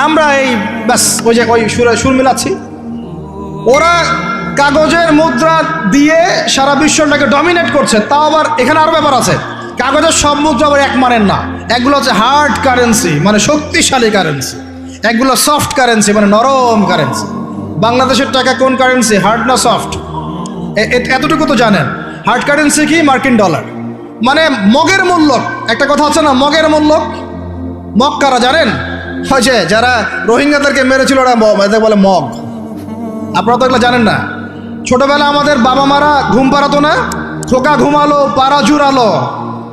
আমরা এই ব্যাস ওই সুর মিলাচ্ছি। ওরা কাগজের মুদ্রা দিয়ে সারা বিশ্বটাকে ডমিনেট করছে। তাও আবার এখানে আরো ব্যাপার আছে, কাগজের সব মুদ্রা আবার এক মানের না। একগুলো হচ্ছে হার্ড কারেন্সি, মানে শক্তিশালী কারেন্সি, একগুলো সফট কারেন্সি, মানে নরম কারেন্সি। বাংলাদেশের টাকা কোন কারেন্সি, হার্ড না সফট? এতটুকু তো জানেন। হার্ড কারেন্সি কি? মার্কিন ডলার, মানে মগের মূল্য। একটা কথা হচ্ছে না, মগের মূল্য। মগ কারা জানেন? হয়েছে যারা রোহিঙ্গাদেরকে মেরেছিল, ওরা এদের বলে মগ। আপনারা তো এগুলো জানেন না। ছোটবেলা আমাদের বাবা মারা ঘুম পাড়াতো না, খোকা ঘুমালো পাড়া জুড়ালো,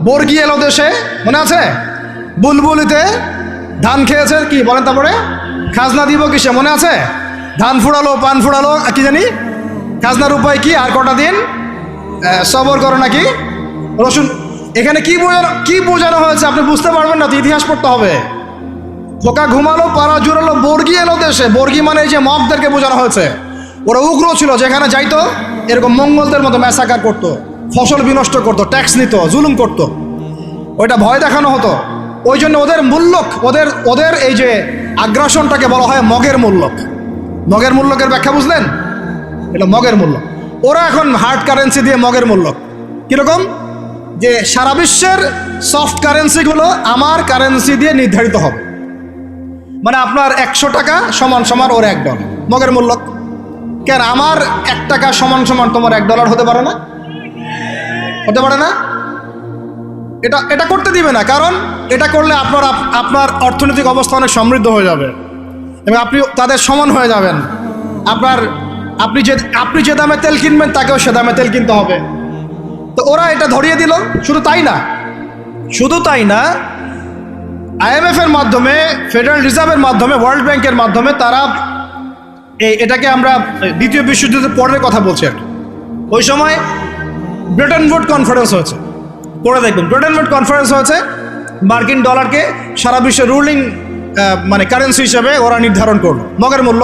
বর্গি এলো দেশে, মনে আছে? বুলবুলিতে ধান খেয়েছে, কি বলেন তারপরে? খাজনা দিব কিসে, মনে আছে? ধান ফুড়ালো পান ফুড়ালো, কি জানি খাজনার উপায় কি, আর কটা দিন সবর করো নাকি রসুন। এখানে কি বোঝানো হয়েছে আপনি বুঝতে পারবেন না, তো ইতিহাস পড়তে হবে। খোকা ঘুমালো পাড়া জুড়ালো, বর্গি এলো দেশে। বর্গি মানে এই যে মগদেরকে বোঝানো হয়েছে। ওরা উগ্র ছিল, যেখানে যাইতো এরকম মঙ্গলদের মতো ম্যাসাকার করতো, ফসল বিনষ্ট করতো, ট্যাক্স নিত, জুলুম করতো। ওইটা ভয় দেখানো হতো। ওই জন্য ওদের মূল্যক, ওদের এই যে আগ্রাসনটাকে বলা হয় মগের মূল্যক। মগের মূল্যকের ব্যাখ্যা বুঝলেন? এটা মগের মূল্য। ওরা এখন হার্ড কারেন্সি দিয়ে মগের মূল্য কিরকম, যে সারা বিশ্বের সফট কারেন্সিগুলো আমার কারেন্সি দিয়ে নির্ধারিত হবে। মানে আপনার 100 টাকা সমান সমান ওর $1, মগের মূল্য। কেন আমার 1 টাকা সমান সমান তোমার $1 হতে পারে না? হতে পারে না? এটা করতে দিবে না, কারণ এটা করলে আপনার অর্থনৈতিক অবস্থা অনেক সমৃদ্ধ হয়ে যাবে এবং আপনি তাদের সমান হয়ে যাবেন। আপনি যে দামে তেল কিনবেন তাকেও সে দামে তেল কিনতে হবে। তো ওরা এটা ধরিয়ে দিল। শুধু তাই না, IMF এর মাধ্যমে, ফেডারেল রিজার্ভের মাধ্যমে, ওয়ার্ল্ড ব্যাংকের মাধ্যমে তারা এটাকে, আমরা দ্বিতীয় বিশ্বযুদ্ধের পরের কথা বলছি আর কি। ওই সময় ব্রেটন উড কনফারেন্স হয়েছে, পরে দেখবেন ব্রেটন উড কনফারেন্স হয়েছে। মার্কিন ডলারকে সারা বিশ্বের রুলিং মানে কারেন্সি হিসেবে ওরা নির্ধারণ করলো, মগের মূল্য।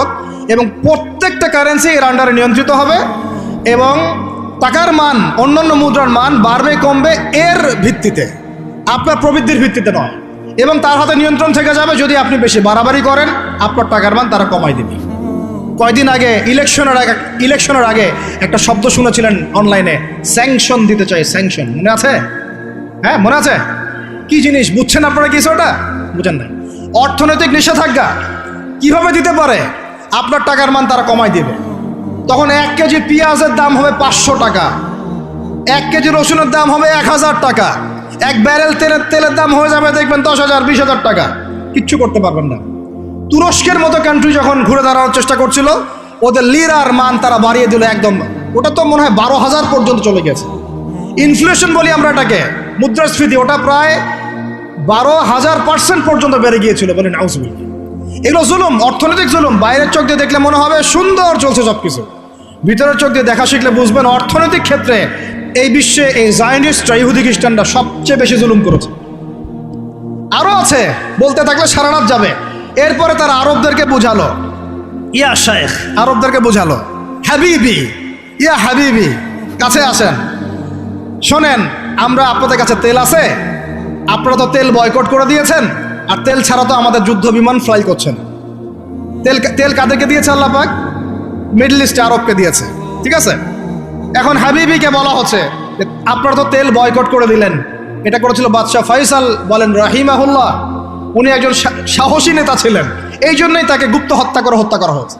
এবং প্রত্যেকটা কারেন্সি এর আন্ডারে নিয়ন্ত্রিত হবে এবং টাকার মান, অন্যান্য মুদ্রার মান বাড়বে কমবে এর ভিত্তিতে, আপনার প্রবৃদ্ধির ভিত্তিতে নয়। এবং তার হাতে নিয়ন্ত্রণ থেকে যাবে। যদি আপনি বেশি বাড়াবাড়ি করেন, আপনার টাকার মান তারা কমাই দিবে। কয়দিন আগে ইলেকশনের আগে একটা শব্দ শুনেছিলেন অনলাইনে, স্যাংশন দিতে চাই, স্যাংশন, মনে আছে? হ্যাঁ, মনে আছে? কি জিনিস বুঝছেন আপনারা? কি ওটা বুঝেন না? অর্থনৈতিক নিষেধাজ্ঞা কিভাবে দিতে পারে? আপনার টাকার মান তারা কমাই দিবে। তখন 1 কেজি পেঁয়াজের দাম হবে 500 টাকা, 1 কেজি রসুনের দাম হবে 1000 টাকা, 1 ব্যারেল তেলের দাম হয়ে যাবে দেখবেন 10,000 20,000 টাকা। কিচ্ছু করতে পারবেন না। তুরস্কের মতো কান্ট্রি যখন ঘুরে দাঁড়ানোর চেষ্টা করছিল, ওদের লিরার মান তারা বাড়িয়ে দিল একদম। ওটা তো মনে হয় 12,000 পর্যন্ত চলে গেছে। ইনফ্লেশন বলি আমরা এটাকে, মুদ্রাস্ফীতি, ওটা প্রায় 12,000% পর্যন্ত বেড়ে গিয়েছিল। বলি নাউজুবিল্লাহ। এগুলো জুলুম, অর্থনৈতিক জুলুম। বাইরের চোখ দিয়ে দেখলে মনে হবে সুন্দর চলছে সবকিছু, ভিতরের চোখ দিয়ে দেখা শিখলে বুঝবেন অর্থনৈতিক ক্ষেত্রে এই বিশ্বে এই জায়নিস্টরা, ইহুদি খ্রিস্টানরা সবচেয়ে বেশি জুলুম করেছে। আরো আছে, বলতে থাকলে সারা রাত যাবে। এরপরে তারা আরবদেরকে বুঝালো, ইয়া শেখ, আরবদেরকে বুঝালো, হাবিবি, ইয়া হাবিবি, কাছে আসেন, শোনেন, আমরা আপনাদের কাছে তেল আছে, আপনারা তো তেল বয়কট করে দিয়েছেন, আর তেল ছাড়া তো আমাদের যুদ্ধ বিমান ফ্লাই করছেন। তেল কাদেরকে দিয়েছে আল্লাহ পাক? মিডল ইস্টে আরবকে দিয়েছে, ঠিক আছে? এখন হাবিবিকে বলা হচ্ছে আপনারা তো তেল বয়কট করে দিলেন। এটা করেছিল বাদশাহ ফয়সাল, বলেন রাহিমাহুল্লাহ। উনি একজন সাহসী নেতা ছিলেন, এই জন্যই তাকে গুপ্ত হত্যা করা হয়েছে।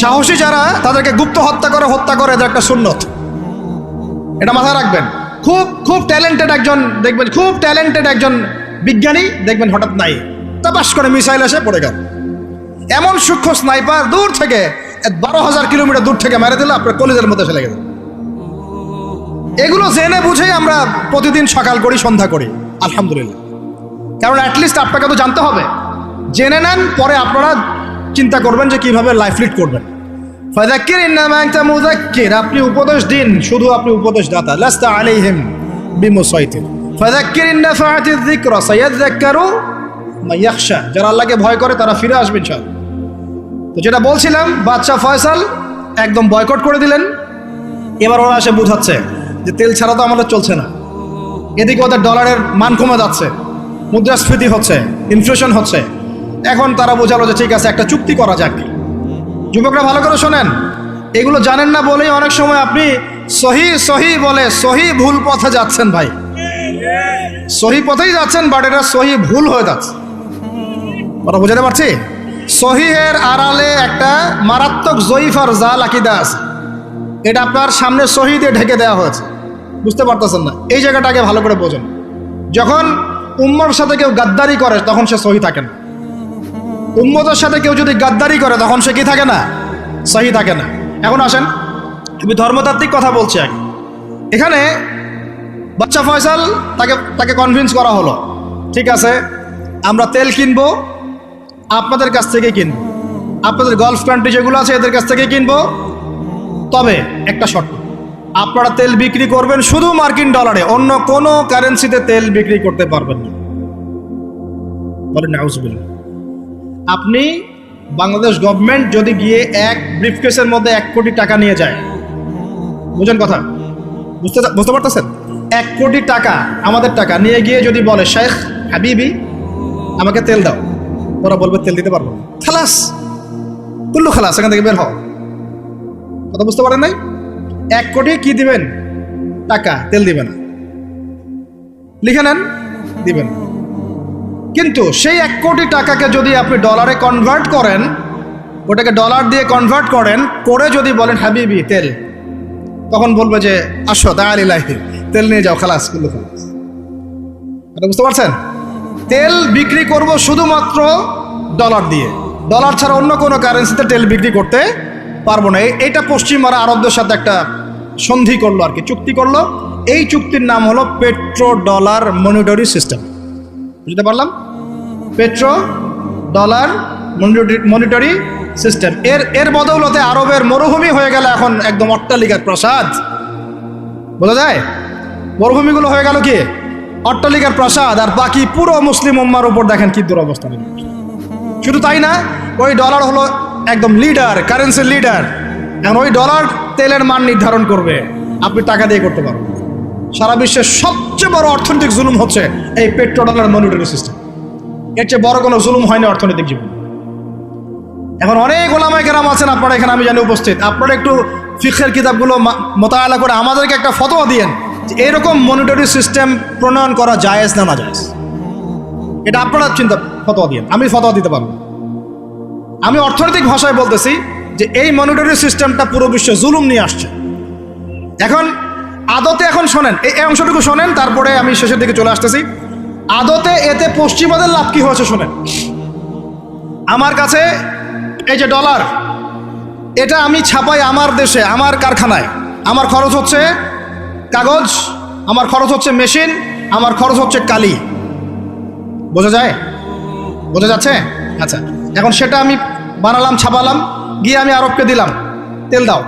সাহসী যারা, তাদেরকে গুপ্ত হত্যা করে এদের একটা সুন্নত, এটা মাথায় রাখবেন। খুব ট্যালেন্টেড একজন দেখবেন, খুব ট্যালেন্টেড একজন বিজ্ঞানী দেখবেন, হঠাৎ নাই, তাপাস করে মিসাইল এসে পড়ে গেল। এমন সূক্ষ্ম স্নাইপার দূর থেকে 12,000 কিলোমিটার দূর থেকে মেরে দিল, আপনার কলেজের মধ্যে ফেলে গেল। এগুলো জেনে বুঝেই আমরা প্রতিদিন সকাল করি, সন্ধ্যা করি, আলহামদুলিল্লাহ। কারণ অ্যাটলিস্ট আপনাকে তো জানতে হবে। জেনে নেন, পরে আপনারা চিন্তা করবেন যে কিভাবে লাইফ লিড করবেন। ফাযাক্কির ইন্নামা আনতা মুযাক্কির, আপনি উপদেশ দিন, শুধু আপনি উপদেশদাতা। লাস্তা আলাইহিম বিমুসাইতির। ফাযাক্কির ইন নাফাআতিয যিকরা সায়াযাক্কারু মান ইয়াখশা, যারা আল্লাহকে ভয় করে তারা ফিরে আসবে ইনশাআল্লাহ। তো যেটা বলছিলাম, বাদশাহ ফয়সাল একদম বয়কট করে দিলেন। এবার ওরা এসে বুঝাচ্ছে যে তেল ছাড়া তো আমাদের চলছে না। এদিকে ওদের ডলারের মান কমে যাচ্ছে, মুদ্রাস্ফীতি হচ্ছে, ইনফ্লেশন হচ্ছে। এখন তারা বোঝালো যে ঠিক আছে একটা চুক্তি করা যাক। যুবকরা ভালো করে শোনেন, এগুলো জানেন না বলেই অনেক সময় আপনি সহি সহি বলে সহি ভুল পথে যাচ্ছেন ভাই। সহি পথেই যাচ্ছেন, বাট এটা সহি ভুল হয়ে যাচ্ছে। ওরা বোঝাতে পারছি? সহিহের আড়ালে একটা মারাত্মক জয়ীফ আর জাল আকিদা আছে, এটা আপনার সামনে সহি দিয়ে ঢেকে দেওয়া হয়েছে, বুঝতে পারতেছেন না। এই জায়গাটাকে ভালো করে বোঝেন। যখন উম্মার সাথে কেউ গাদ্দারি করে তখন সে সহি থাকে না। উম্মতের সাথে কেউ যদি গাদ্দারি করে তখন সে কি থাকে না? সহি থাকে না। এখন আসেন, আমি ধর্মতাত্ত্বিক কথা বলছি আগে। এখানে বাচ্চা ফয়সাল তাকে কনভিন্স করা হলো, ঠিক আছে আমরা তেল কিনবো আপনাদের কাছ থেকে, কিনবো আপনাদের গলফ কান্ট্রি যেগুলো আছে এদের কাছ থেকে কিনবো, তবে একটা শর্ত, আপনারা তেল বিক্রি করবেন শুধু মার্কিন ডলারে, অন্য কোনো কারেন্সিতে তেল বিক্রি করতে পারবেন না। বলেন নাউজুবিল্লাহ। আপনি বাংলাদেশ গভর্নমেন্ট যদি গিয়ে এক ব্রিফকেসের মধ্যে 1 কোটি টাকা নিয়ে যায়, বুঝেন কথা, বুঝতে পারতেছেন? 1 কোটি টাকা আমাদের টাকা নিয়ে গিয়ে যদি বলে শেখ হাবিবি আমাকে তেল দাও, ওরা বলবে তেল দিতে পারবো, খালাস, কুল্লু খালাস, এখান থেকে বের হও। কথা বুঝতে পারেন নাই? 1 কোটি কি দিবেন? টাকা, তেল দিবেন, লিখে নেন, দিবেন। কিন্তু সেই 1 কোটি টাকাকে যদি আপনি ডলারে কনভার্ট করেন, ওটাকে ডলার দিয়ে কনভার্ট করেন, করে যদি বলেন হাবিবি তেল, তখন বলবে যে আসো দাঁড়িয়ে তেল নিয়ে যাও, খালাস, কুল্লু খালাস। এটা বুঝতে পারছেন? তেল বিক্রি করব শুধুমাত্র ডলার দিয়ে, ডলার ছাড়া অন্য কোনো কারেন্সিতে তেল বিক্রি করতে পারবো না। এইটা পশ্চিমারা আরবদের সাথে একটা সন্ধি করলো আর কি, চুক্তি করলো। এই চুক্তির নাম হলো পেট্রো ডলার মনিটরি সিস্টেম। বুঝতে পারলাম? Petro dollar monetary system. এর বদৌলতে আরবের মরুভূমি হয়ে গেল এখন একদম অট্টালিকার প্রাসাদ। বোঝা যায়? মরুভূমিগুলো হয়ে গেল কি অট্টালিকার প্রাসাদ, আর বাকি পুরো মুসলিম উম্মার উপর দেখেন কি দুরবস্থা। শুধু তাই না, ওই ডলার হলো একদম লিডার, কারেন্সির লিডার। এখন ওই ডলার তেলের মান নির্ধারণ করবে, আপনি টাকা দিয়ে করতে পারবেন। সারা বিশ্বের সবচেয়ে বড় অর্থনৈতিক জুলুম হচ্ছে এই পেট্রো ডলার মনিটরি সিস্টেম। এর চেয়ে বড় কোনো জুলুম হয়নি অর্থনৈতিক জীবন। এখন অনেক ওলামায়ে কেরাম আছেন আপনারা এখানে, আমি জানি উপস্থিত, আপনারা একটু ফিকহের কিতাবগুলো মোতালা করে আমাদেরকে একটা ফতোয়া দিয়েন যে এরকম মনিটরি সিস্টেম প্রণয়ন করা জায়েজ না নাজায়েজ। এটা আপনারা ফতোয়া দিয়েন, আমি ফতোয়া দিতে পারবো। আমি অর্থনৈতিক ভাষায় বলতেছি যে এই মনিটরি সিস্টেমটা পুরো বিশ্বে জুলুম নিয়ে আসছে। এখন আদতে, এখন শোনেন এই অংশটুকু শোনেন, তারপরে আমি শেষের দিকে চলে আসতেছি। আদতে এতে পশ্চিমাদের লাভ কি হয়েছে শোনেন। আমার কাছে এই যে ডলার, এটা আমি ছাপাই আমার দেশে, আমার কারখানায়। আমার খরচ হচ্ছে কাগজ, আমার খরচ হচ্ছে মেশিন, আমার খরচ হচ্ছে কালি। বোঝা যায়? বোঝা যাচ্ছে? আচ্ছা, এখন সেটা আমি বানালাম, ছাপালাম, গিয়ে আমি আরবকে দিলাম, তেল দাও।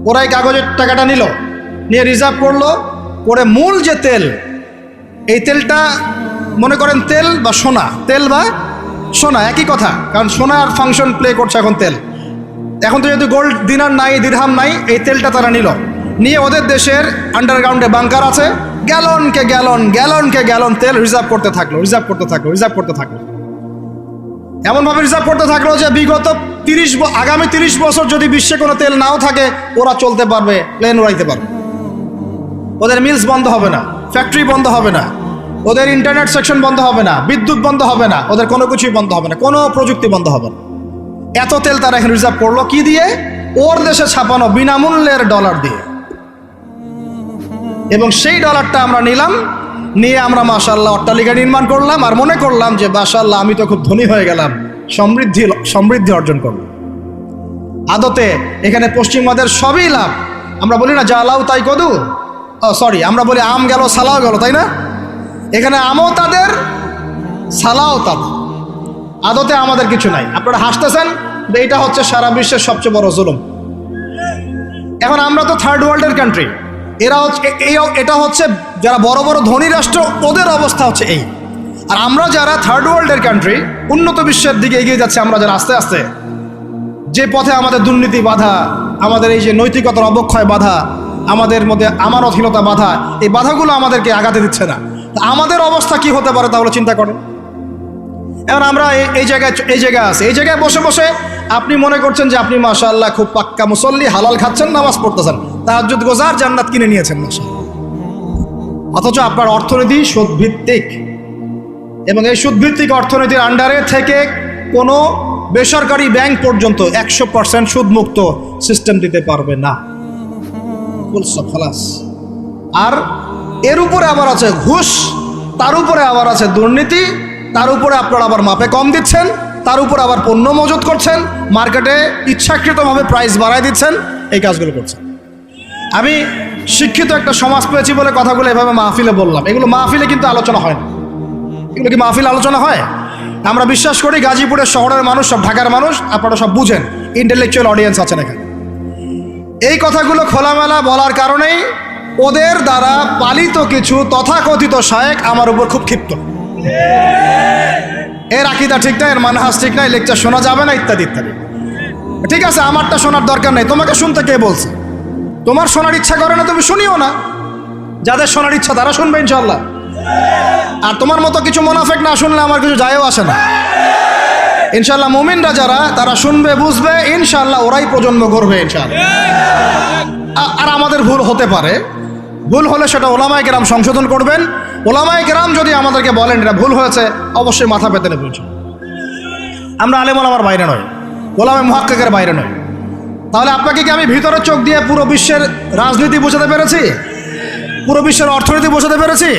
ওরাই কাগজের টাকাটা নিল, নিয়ে রিজার্ভ করলো, করে মূল যে তেল, এই তেলটা মনে করেন তেল বা সোনা, তেল বা সোনা একই কথা, কারণ সোনার ফাংশন প্লে করছে এখন তেল। এখন তো যেহেতু গোল্ড দিনার নাই, দিরহাম নাই, এই তেলটা তারা নিয়ে ওদের দেশের আন্ডারগ্রাউন্ডে বাংকার আছে, গ্যালনকে গ্যালন তেল রিজার্ভ করতে থাকলো। এমনভাবে রিজার্ভ করতে থাকলো যে বিগত আগামী 30 বছর যদি বিশ্বে কোনো তেল নাও থাকে, ওরা চলতে পারবে, প্লেন উড়াইতে পারবে। ওদের মিলস বন্ধ হবে না, ফ্যাক্টরি বন্ধ হবে না, ওদের ইন্টারনেট সেকশন বন্ধ হবে না, বিদ্যুৎ বন্ধ হবে না, ওদের কোনো কিছুই বন্ধ হবে না, কোনো প্রযুক্তি বন্ধ হবে না। এত তেল তারা এখন রিজার্ভ করলো কি দিয়ে? ওর দেশে ছাপানো বিনামূল্যের ডলার দিয়ে। এবং সেই ডলারটা আমরা নিলাম, নিয়ে আমরা মাশাআল্লাহ অট্টালিকা নির্মাণ করলাম, আর মনে করলাম যে মাশাআল্লাহ আমি তো খুব ধনী হয়ে গেলাম, সমৃদ্ধি অর্জন করলাম। আদতে এখানে পশ্চিমাদের সবই লাভ। আমরা বলি না যা লাউ তাই কদু, আমরা বলি আম গেল সালাও গেল, তাই না? এখানে আমও তাদের, সালাও তাদের। আদতে আমাদের কিছু নাই। আপনারা হাসতেছেন, এইটা হচ্ছে সারা বিশ্বের সবচেয়ে বড় জুলুম। এখন আমরা তো থার্ড ওয়ার্ল্ডের কান্ট্রি, এটা হচ্ছে যারা বড় বড় ধনী রাষ্ট্র, ওদের অবস্থা হচ্ছে এই। আর আমরা যারা থার্ড ওয়ার্ল্ডের কান্ট্রি, উন্নত বিশ্বের দিকে এগিয়ে যাচ্ছে, আমরা যারা আস্তে আস্তে, যে পথে আমাদের দুর্নীতি বাধা, আমাদের এই যে নৈতিকতার অবক্ষয় বাধা, আমাদের মধ্যে আমানতহীনতা বাধা, এই বাধাগুলো আমাদেরকে আগাতে দিচ্ছে না। তা আমাদের অবস্থা কি হতে পারে তাহলে চিন্তা করেন। এখন আমরা এই জায়গায় আছি, এই জায়গায় বসে বসে আপনি মনে করছেন যে আপনি মাশাআল্লাহ খুব পাক্কা মুসল্লি, হালাল খাচ্ছেন, নামাজ পড়তেছেন, তাহাজ্জুদ গোজার, জান্নাত কিনে নিয়েছেন মাশাআল্লাহ। অথচ আপনার অর্থনীতি সুদভিত্তিক, এবং এই সুদভিত্তিক অর্থনীতির আন্ডারে থেকে কোনো বেসরকারি ব্যাংক পর্যন্ত 100% সুদমুক্ত সিস্টেম দিতে পারবে না। আর এর উপরে আবার আছে ঘুষ, তার উপরে আবার আছে দুর্নীতি, তার উপরে আপনারা আবার মাপে কম দিচ্ছেন, তার উপরে আবার পণ্য মজুত করছেন, মার্কেটে ইচ্ছাকৃতভাবে প্রাইস বাড়ায় দিচ্ছেন, এই কাজগুলো করছেন। আমি শিক্ষিত একটা সমাজ পেয়েছি বলে কথাগুলো এভাবে মাহফিলে বললাম, এগুলো মাহফিলে কিন্তু আলোচনা হয় না। এগুলো কি মাহফিল আলোচনা হয়? আমরা বিশ্বাস করি গাজীপুরের শহরের মানুষ, সব ঢাকার মানুষ, আপনারা সব বুঝেন, ইন্টেলেকচুয়াল অডিয়েন্স আছেন এখানে। এই কথাগুলো খোলামেলা বলার কারণেই ওদের দ্বারা পালিত কিছু তথাকথিত শায়েখ আমার উপর খুব ক্ষিপ্ত। এর আকীদা ঠিক না, এর মানহাজ ঠিক না, লেকচার শোনা যাবে না, ইত্যাদি ইত্যাদি। ঠিক আছে, আমারটা শোনার দরকার নেই, তোমাকে শুনতে কে বলছে? তোমার শোনার ইচ্ছা করে না, তুমি শুনিও না। যাদের শোনার ইচ্ছা তারা শুনবে ইনশাল্লাহ। আর তোমার মতো কিছু মুনাফিক না শুনলে আমার কিছু যায়ও আসে না ইনশাল্লাহ। মুমিনরা যারা, তারা শুনবে, বুঝবে, ইনশাল্লাহ ওরাই প্রজন্ম করবে ইনশাল্লাহ। আর আমাদের ভুল হতে পারে, ভুল হলে সেটা ওলামায়ে কেরাম সংশোধন করবেন। ওলামায়ে কেরাম যদি আমাদেরকে বলেন এটা ভুল হয়েছে, অবশ্যই মাথা পেতে নেব। আমরা আলেম ওলামার বাইরে নয়, ওলামায়ে মুহাক্কিকের বাইরে নয়। তাহলে আপনাকে কি আমি ভিতরের চোখ দিয়ে পুরো বিশ্বের রাজনীতি বোঝাতে পেরেছি? পুরো বিশ্বের অর্থনীতি বোঝাতে পেরেছি?